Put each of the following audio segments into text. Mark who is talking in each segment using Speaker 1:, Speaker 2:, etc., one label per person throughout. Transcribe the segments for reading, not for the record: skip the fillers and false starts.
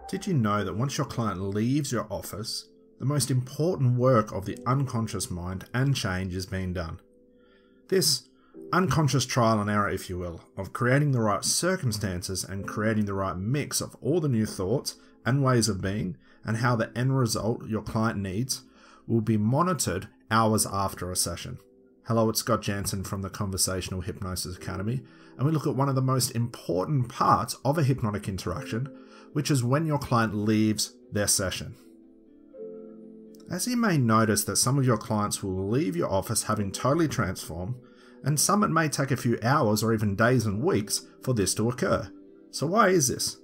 Speaker 1: Did you know that once your client leaves your office, the most important work of the unconscious mind and change is being done? This unconscious trial and error, if you will, of creating the right circumstances and creating the right mix of all the new thoughts and ways of being and how the end result your client needs will be monitored hours after a session. Hello, it's Jansen from the Conversational Hypnosis Academy, and we look at one of the most important parts of a hypnotic interaction, which is when your client leaves their session. As you may notice that some of your clients will leave your office having totally transformed, and some it may take a few hours or even days and weeks for this to occur. So why is this?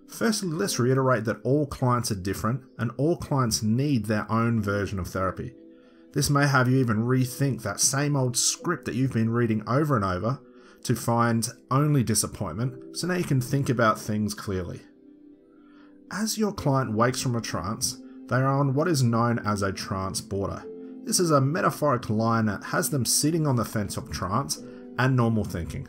Speaker 1: Firstly, let's reiterate that all clients are different and all clients need their own version of therapy. This may have you even rethink that same old script that you've been reading over and over to find only disappointment, so now you can think about things clearly. As your client wakes from a trance, they are on what is known as a trance border. This is a metaphoric line that has them sitting on the fence of trance and normal thinking.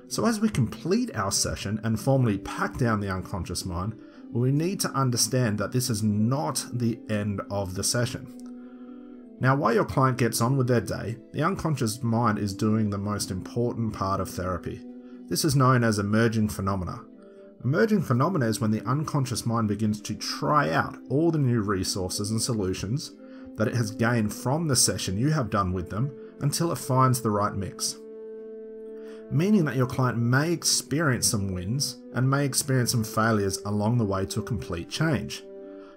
Speaker 1: So as we complete our session and formally pack down the unconscious mind, we need to understand that this is not the end of the session. Now, while your client gets on with their day, the unconscious mind is doing the most important part of therapy. This is known as emerging phenomena. Emerging phenomena is when the unconscious mind begins to try out all the new resources and solutions that it has gained from the session you have done with them until it finds the right mix. Meaning that your client may experience some wins and may experience some failures along the way to a complete change.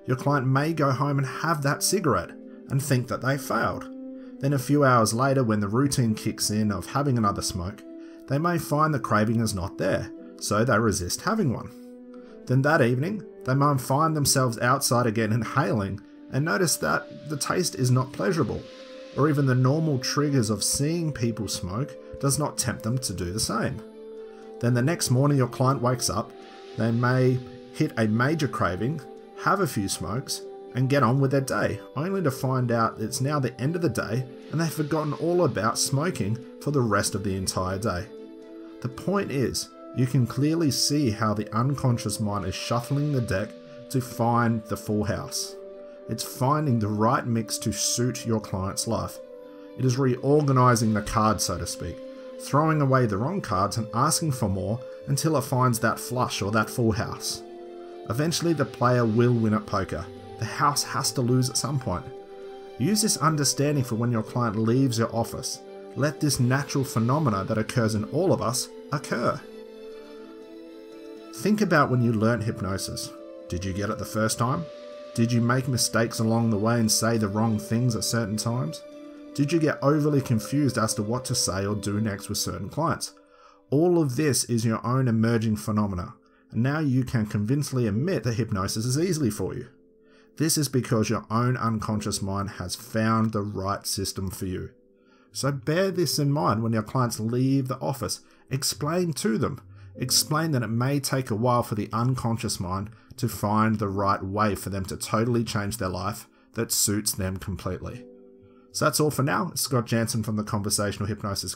Speaker 1: Your client may go home and have that cigarette and think that they failed. Then a few hours later, when the routine kicks in of having another smoke, they may find the craving is not there, so they resist having one. Then that evening, they might find themselves outside again inhaling and notice that the taste is not pleasurable, or even the normal triggers of seeing people smoke does not tempt them to do the same. Then the next morning your client wakes up, they may hit a major craving, have a few smokes, and get on with their day, only to find out it's now the end of the day and they've forgotten all about smoking for the rest of the entire day. The point is, you can clearly see how the unconscious mind is shuffling the deck to find the full house. It's finding the right mix to suit your client's life. It is reorganizing the cards, so to speak, throwing away the wrong cards and asking for more until it finds that flush or that full house. Eventually the player will win at poker. The house has to lose at some point. Use this understanding for when your client leaves your office. Let this natural phenomena that occurs in all of us occur. Think about when you learnt hypnosis. Did you get it the first time? Did you make mistakes along the way and say the wrong things at certain times? Did you get overly confused as to what to say or do next with certain clients? All of this is your own emerging phenomena, and now you can convincingly admit that hypnosis is easy for you. This is because your own unconscious mind has found the right system for you. So bear this in mind when your clients leave the office. Explain to them. Explain that it may take a while for the unconscious mind to find the right way for them to totally change their life that suits them completely. So that's all for now. It's Jansen from the Conversational Hypnosis